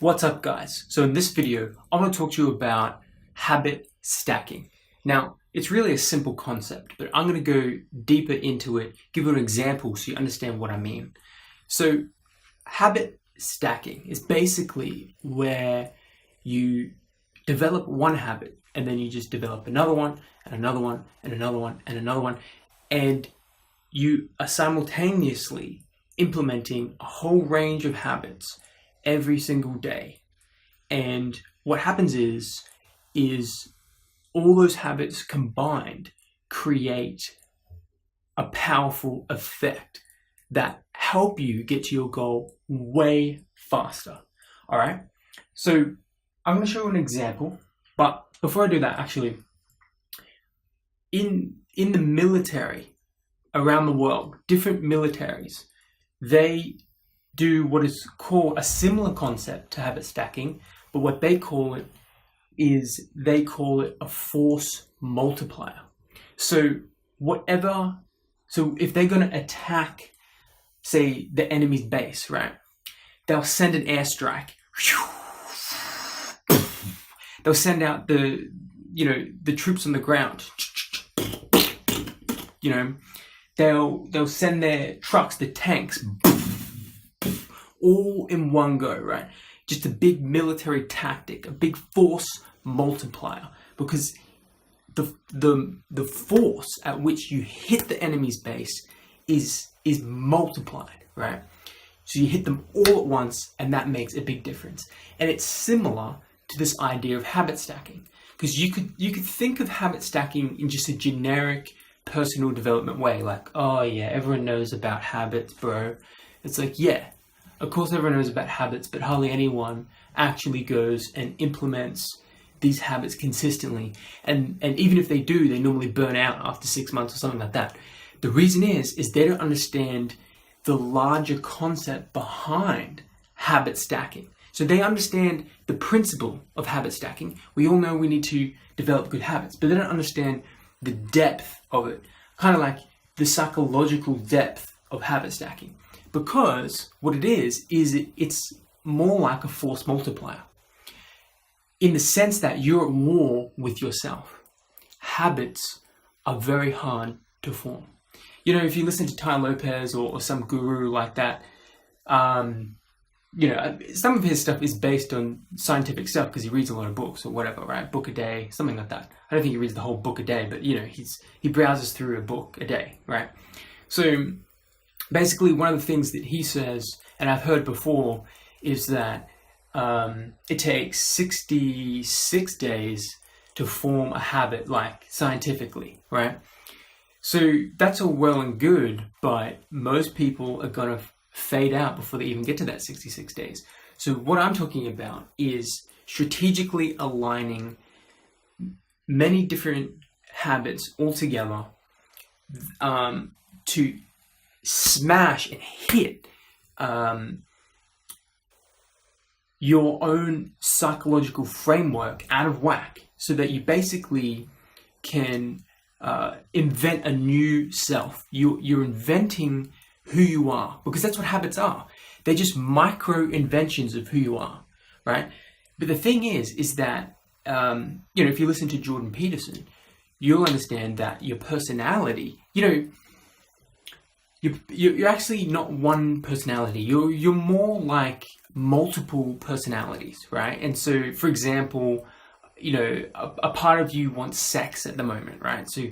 What's up, guys? So in this video, I'm going to talk to you about habit stacking. Now, it's really a simple concept, but I'm going to go deeper into it, give you an example so you understand what I mean. So habit stacking is basically where you develop one habit and then you just develop another one and another one and another one and another one, and you are simultaneously implementing a whole range of habits every single day. And what happens is all those habits combined create a powerful effect that help you get to your goal way faster. All right. So I'm going to show you an example, but before I do that, actually, in the military around the world, different militaries, they do what is called a similar concept to habit stacking, but what they call it is a force multiplier. So if they're going to attack, say, the enemy's base, right? They'll send an airstrike. They'll send out the troops on the ground. They'll send their trucks, the tanks, all in one go, right? Just a big military tactic, a big force multiplier, because the force at which you hit the enemy's base is multiplied, right? So you hit them all at once, and that makes a big difference. And it's similar to this idea of habit stacking, because you could think of habit stacking in just a generic personal development way, like, oh yeah, everyone knows about habits, bro. It's like, yeah, of course everyone knows about habits, but hardly anyone actually goes and implements these habits consistently. And even if they do, they normally burn out after 6 months or something like that. The reason is they don't understand the larger concept behind habit stacking. So they understand the principle of habit stacking. We all know we need to develop good habits, but they don't understand the depth of it, kind of like the psychological depth of habit stacking. Because what it is it's more like a force multiplier, in the sense that you're at war with yourself. Habits are very hard to form. If you listen to Tai Lopez or some guru like that, some of his stuff is based on scientific stuff because he reads a lot of books or whatever, right? Book a day, something like that. I don't think he reads the whole book a day, but he browses through a book a day, right? So basically, one of the things that he says, and I've heard before, is that it takes 66 days to form a habit, like scientifically, right? So that's all well and good, but most people are going to fade out before they even get to that 66 days. So what I'm talking about is strategically aligning many different habits all together to smash and hit your own psychological framework out of whack, so that you basically can invent a new self. You're inventing who you are, because that's what habits are. They're just micro inventions of who you are, right? But the thing is that if you listen to Jordan Peterson, you'll understand that your personality, you're actually not one personality. You're more like multiple personalities, right? And so, for example, a part of you wants sex at the moment, right? So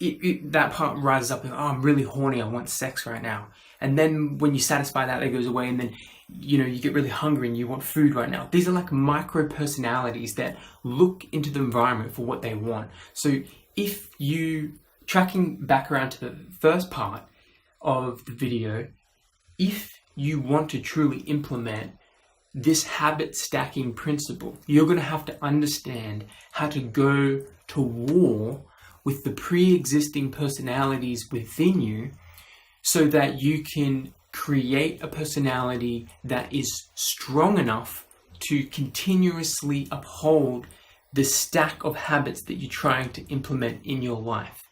that part rises up and, oh, I'm really horny, I want sex right now. And then when you satisfy that, it goes away, and then you get really hungry and you want food right now. These are like micro personalities that look into the environment for what they want. So if you, tracking back around to the first part of the video, if you want to truly implement this habit stacking principle, you're going to have to understand how to go to war with the pre-existing personalities within you, so that you can create a personality that is strong enough to continuously uphold the stack of habits that you're trying to implement in your life.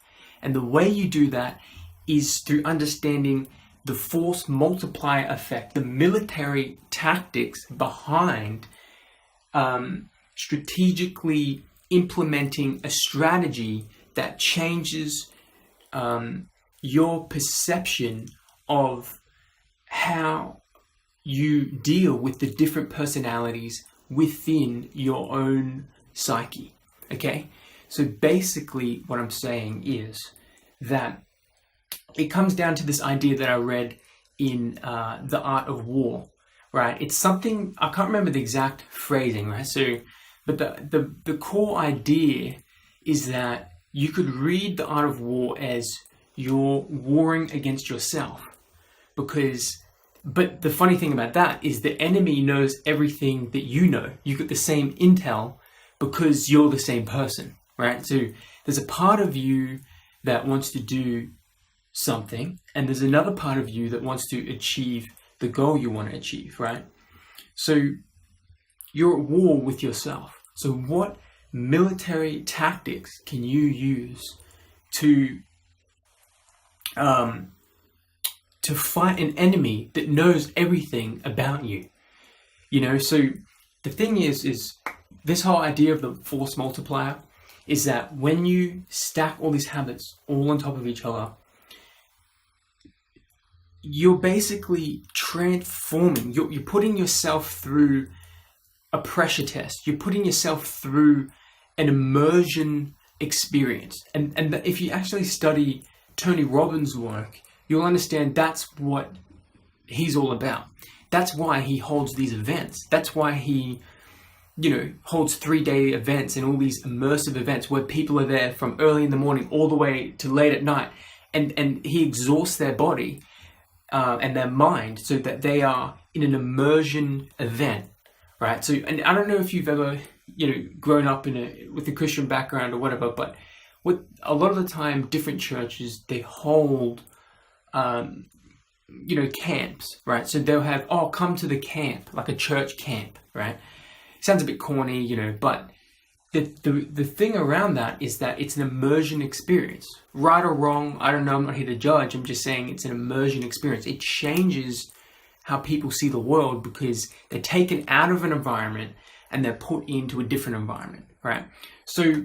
And the way you do that is through understanding the force multiplier effect, the military tactics behind strategically implementing a strategy that changes your perception of how you deal with the different personalities within your own psyche. Okay? So basically what I'm saying is that it comes down to this idea that I read in The Art of War, right? It's something, I can't remember the exact phrasing, right? So, but the core idea is that you could read The Art of War as you're warring against yourself. But the funny thing about that is the enemy knows everything that you know. You get the same intel because you're the same person, right? So there's a part of you that wants to do something, and there's another part of you that wants to achieve the goal you want to achieve, right? So you're at war with yourself. So what military tactics can you use to fight an enemy that knows everything about you? You know, so the thing is this whole idea of the force multiplier is that when you stack all these habits all on top of each other, you're basically transforming, you're putting yourself through a pressure test. You're putting yourself through an immersion experience. And if you actually study Tony Robbins' work, you'll understand that's what he's all about. That's why he holds these events. That's why he, holds 3-day events and all these immersive events where people are there from early in the morning all the way to late at night. And he exhausts their body and their mind so that they are in an immersion event, right? So, and I don't know if you've ever, grown up with a Christian background or whatever, but a lot of the time, different churches, they hold, camps, right? So they'll have, come to the camp, like a church camp, right? Sounds a bit corny, but the thing around that is that it's an immersion experience. Right or wrong, I don't know, I'm not here to judge. I'm just saying it's an immersion experience. It changes how people see the world because they're taken out of an environment and they're put into a different environment, right? So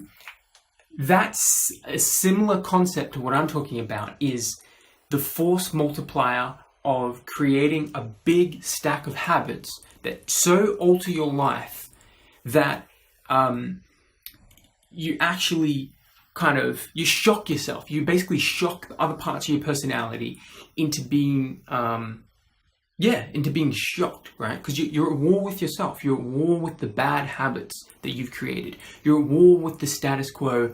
that's a similar concept to what I'm talking about, is the force multiplier of creating a big stack of habits that so alter your life that you actually you shock yourself. You basically shock the other parts of your personality into being shocked, right? Because you're at war with yourself. You're at war with the bad habits that you've created. You're at war with the status quo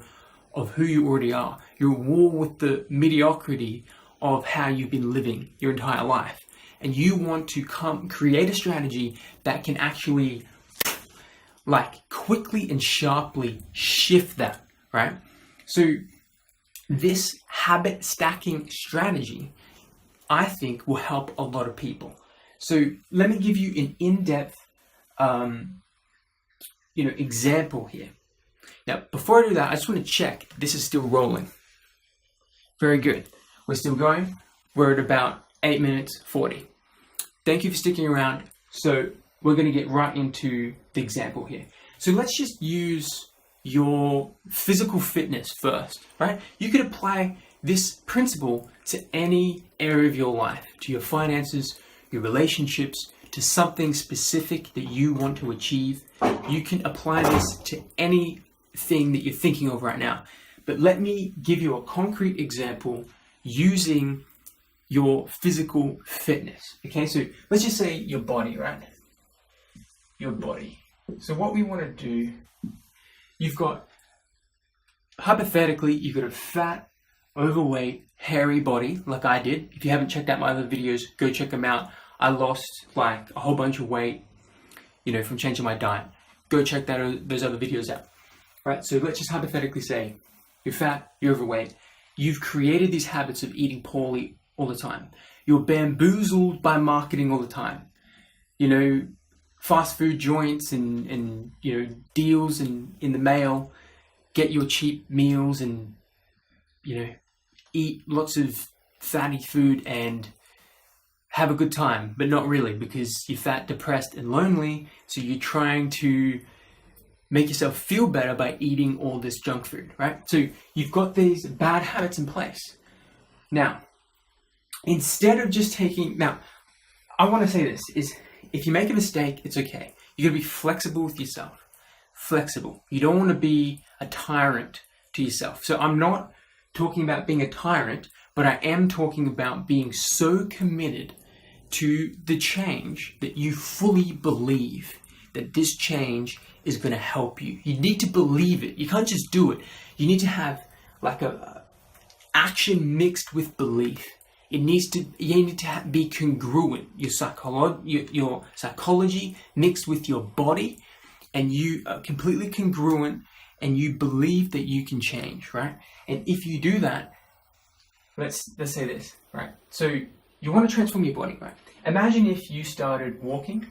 of who you already are. You're at war with the mediocrity of how you've been living your entire life. And you want to create a strategy that can actually quickly and sharply shift that, right? So this habit stacking strategy, I think, will help a lot of people. So let me give you an in-depth, example here. Now, before I do that, I just want to check this is still rolling. Very good. We're still going. We're at about 8 minutes 40. Thank you for sticking around. So we're going to get right into the example here. So let's just use your physical fitness first, right? You could apply this principle to any area of your life, to your finances, your relationships, to something specific that you want to achieve. You can apply this to anything that you're thinking of right now. But let me give you a concrete example using your physical fitness. Okay, so let's just say your body, right? Your body. So what we want to do, hypothetically, you've got a fat, overweight, hairy body like I did. If you haven't checked out my other videos, go check them out. I lost a whole bunch of weight, from changing my diet. Go check those other videos out. Right, so let's just hypothetically say you're fat, you're overweight. You've created these habits of eating poorly all the time. You're bamboozled by marketing all the time. Fast food joints and deals in the mail. Get your cheap meals and eat lots of fatty food, and have a good time, but not really, because you're fat, depressed, and lonely. So you're trying to make yourself feel better by eating all this junk food, right? So you've got these bad habits in place. Now, instead of just I want to say this, is if you make a mistake, it's okay. You got to be flexible with yourself. Flexible. You don't want to be a tyrant to yourself. So I'm not talking about being a tyrant, but I am talking about being so committed to the change that you fully believe that this change is going to help you. You need to believe it. You can't just do it. You need to have like a action mixed with belief. You need to be congruent. Your psychology mixed with your body, and you are completely congruent, and you believe that you can change, right? And if you do that, let's say this, right? So you want to transform your body, right? Imagine if you started walking.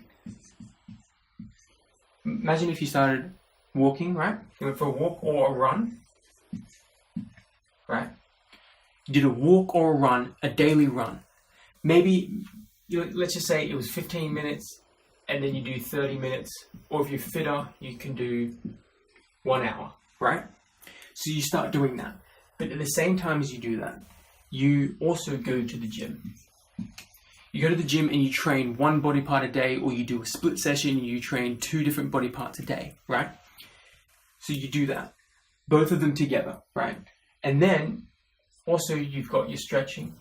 Imagine if you started walking, right? You went for a walk or a run, right? You did a walk or a run, a daily run. Maybe, let's just say it was 15 minutes, and then you do 30 minutes. Or if you're fitter, you can do 1 hour, right? So you start doing that. But at the same time as you do that, you also go to the gym. You go to the gym and you train one body part a day, or you do a split session, you train 2 different body parts a day, right? So you do that, both of them together, right? And then also you've got your stretching.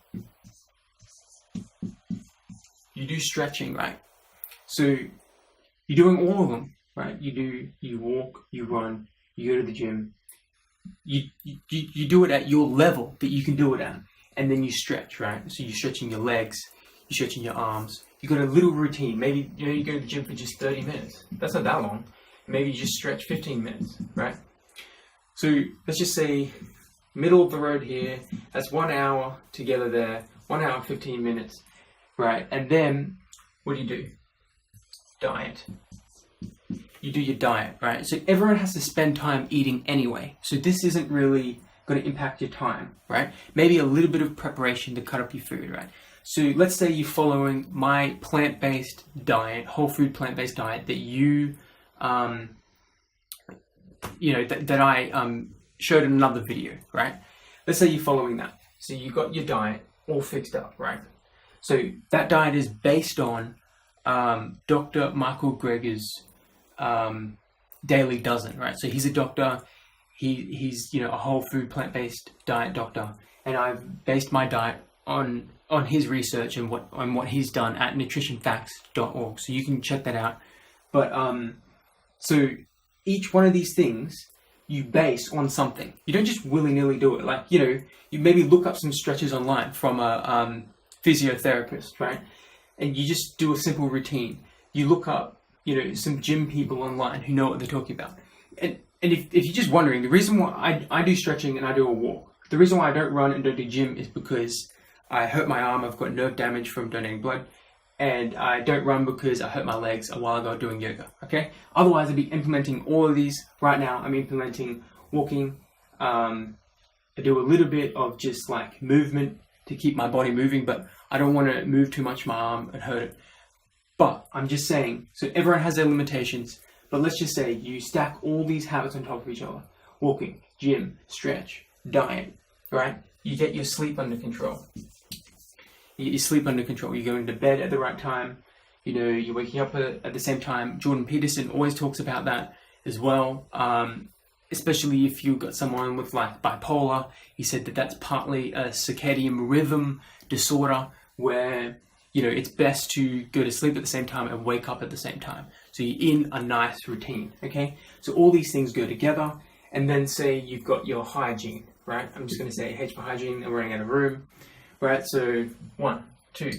You do stretching, right? So you're doing all of them, right? You walk, you run, you go to the gym. You do it at your level that you can do it at. And then you stretch, right? So you're stretching your legs, you're stretching your arms. You've got a little routine. Maybe you go to the gym for just 30 minutes. That's not that long. Maybe you just stretch 15 minutes, right? So let's just say middle of the road here. That's 1 hour together there. 1 hour, 15 minutes, right? And then what do? Diet. You do your diet, right? So everyone has to spend time eating anyway. So this isn't really going to impact your time, right? Maybe a little bit of preparation to cut up your food, right? So let's say you're following my plant-based diet, whole food plant-based diet that that I showed in another video, right? Let's say you're following that. So you've got your diet all fixed up, right? So that diet is based on Dr. Michael Greger's Daily Dozen, right? So he's a doctor. He's a whole food plant-based diet doctor, and I've based my diet on his research and what he's done at nutritionfacts.org. So you can check that out. But so each one of these things you base on something. You don't just willy-nilly do it. Like, you maybe look up some stretches online from a physiotherapist, right? And you just do a simple routine. You look up, some gym people online who know what they're talking about. And if you're just wondering, the reason why I do stretching and I do a walk, the reason why I don't run and don't do gym is because I hurt my arm. I've got nerve damage from donating blood. And I don't run because I hurt my legs a while ago doing yoga, okay? Otherwise, I'd be implementing all of these. Right now, I'm implementing walking. I do a little bit of just like movement to keep my body moving, but I don't want to move too much my arm and hurt it. But I'm just saying, so everyone has their limitations, but let's just say you stack all these habits on top of each other. Walking, gym, stretch, diet, right? You get your sleep under control. You sleep under control. You're going to bed at the right time. You're waking up at the same time. Jordan Peterson always talks about that as well. Especially if you've got someone with like bipolar. He said that that's partly a circadian rhythm disorder where, it's best to go to sleep at the same time and wake up at the same time. So you're in a nice routine, okay? So all these things go together. And then say you've got your hygiene, right? I'm just going to say H for hygiene. I'm running out of room. Right, so 1, 2,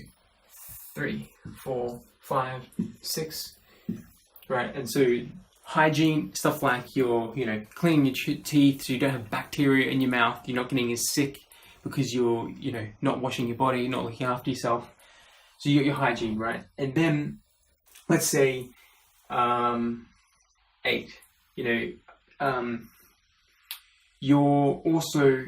3, 4, 5, 6, right? And so hygiene, stuff like your, cleaning your teeth so you don't have bacteria in your mouth, you're not getting as sick because you're, not washing your body, not looking after yourself. So you got your hygiene, right? And then let's say 8, you're also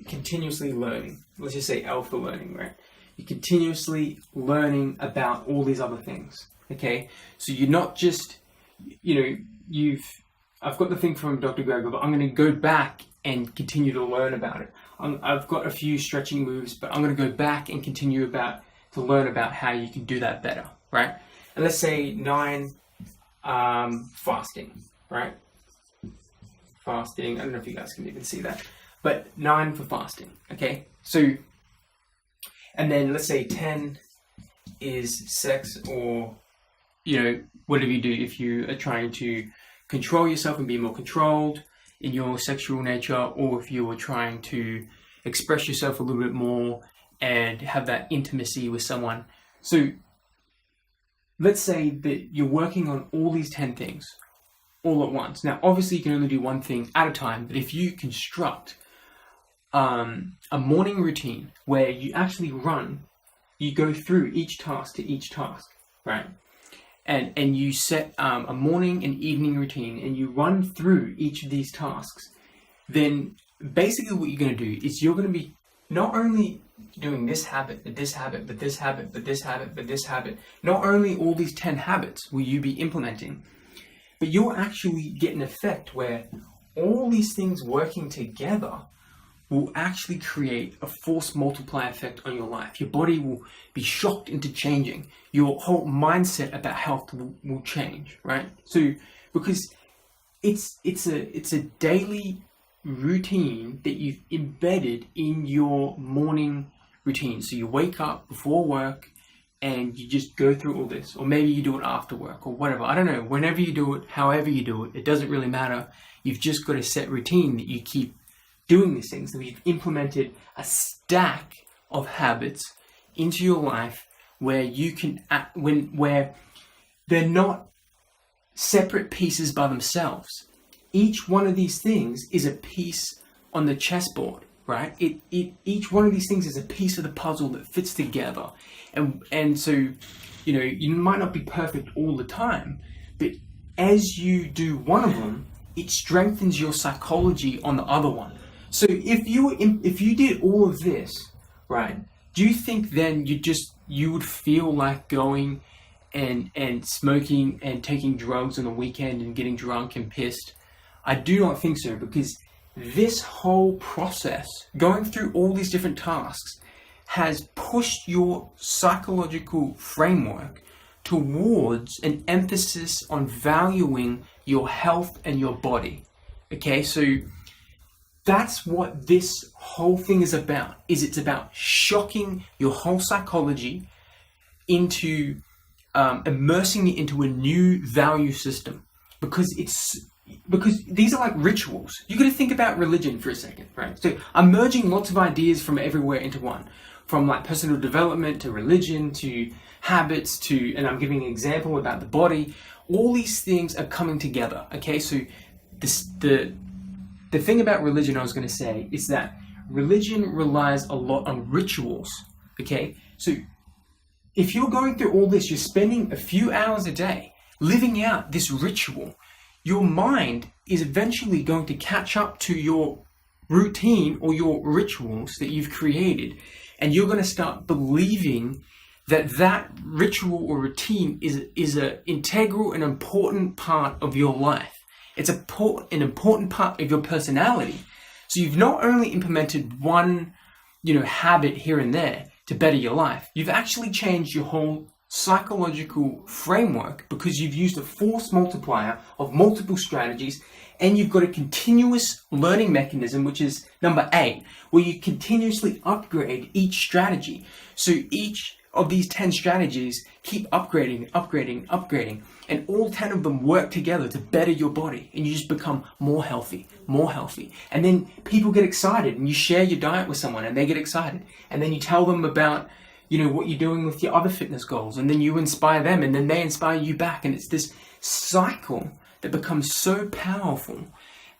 continuously learning. Let's just say alpha learning, right? you're continuously learning about all these other things. Okay, so you're not just, I've got the thing from Dr. Greger, but I'm going to go back and continue to learn about it. I've got a few stretching moves, but I'm going to go back and continue to learn about how you can do that better, right? And let's say 9, fasting, right? Fasting, I don't know if you guys can even see that, but 9 for fasting, okay? So, and then let's say 10 is sex, or, whatever you do if you are trying to control yourself and be more controlled in your sexual nature, or if you are trying to express yourself a little bit more and have that intimacy with someone. So let's say that you're working on all these 10 things all at once. Now, obviously you can only do one thing at a time, but if you construct a morning routine where you actually you go through each task to each task, right? And you set a morning and evening routine, and you run through each of these tasks, then basically what you're going to do is you're going to be not only doing this habit, but this habit, but this habit, but this habit, but this habit. Not only all these 10 habits will you be implementing, but you'll actually get an effect where all these things working together will actually create a force multiplier effect on your life. Your body will be shocked into changing. Your whole mindset about health will change, right? So, because it's a daily routine that you've embedded in your morning routine. So you wake up before work and you just go through all this, or maybe you do it after work or whatever. I don't know. Whenever you do it, however you do it, it doesn't really matter. You've just got a set routine that you keep doing these things. So you've implemented a stack of habits into your life where you can where they're not separate pieces by themselves. Each one of these things is a piece on the chessboard, right? Each one of these things is a piece of the puzzle that fits together. And so, you might not be perfect all the time, but as you do one of them, it strengthens your psychology on the other one. So if you did all of this, right, do you think then you would feel like going and smoking and taking drugs on the weekend and getting drunk and pissed? I do not think so, because this whole process, going through all these different tasks, has pushed your psychological framework towards an emphasis on valuing your health and your body. Okay, so that's what this whole thing is about. It's about shocking your whole psychology into immersing it into a new value system, because these are like rituals. You got to think about religion for a second, right? So I'm merging lots of ideas from everywhere into one, from like personal development to religion to habits to, and I'm giving an example about the body. All these things are coming together. Okay, so the thing about religion I was going to say is that religion relies a lot on rituals. Okay, so if you're going through all this, you're spending a few hours a day living out this ritual, your mind is eventually going to catch up to your routine or your rituals that you've created, and you're going to start believing that ritual or routine is an integral and important part of your life. It's an important part of your personality. So you've not only implemented one, habit here and there to better your life, you've actually changed your whole psychological framework, because you've used a force multiplier of multiple strategies, and you've got a continuous learning mechanism, which is number 8, where you continuously upgrade each strategy. So each of these 10 strategies keep upgrading, and all 10 of them work together to better your body, and you just become more healthy. And then people get excited, and you share your diet with someone and they get excited, and then you tell them about what you're doing with your other fitness goals, and then you inspire them, and then they inspire you back, and it's this cycle that becomes so powerful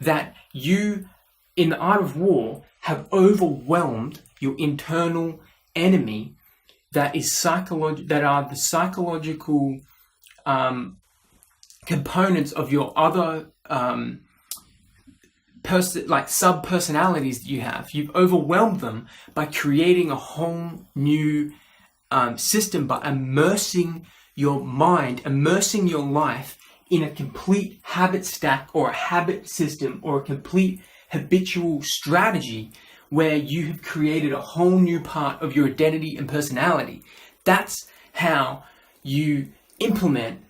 that you, in the art of war, have overwhelmed your internal enemy that are the psychological components of your other sub-personalities that you have. You've overwhelmed them by creating a whole new system by immersing your mind, immersing your life in a complete habit stack or a habit system or a complete habitual strategy where you have created a whole new part of your identity and personality. That's how you implement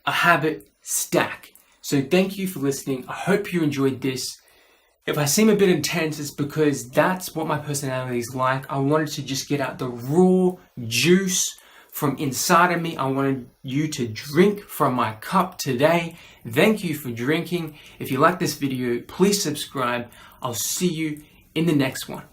a habit stack. So thank you for listening. I hope you enjoyed this. If I seem a bit intense, it's because that's what my personality is like. I wanted to just get out the raw juice from inside of me. I wanted you to drink from my cup today. Thank you for drinking. If you like this video, please subscribe. I'll see you in the next one.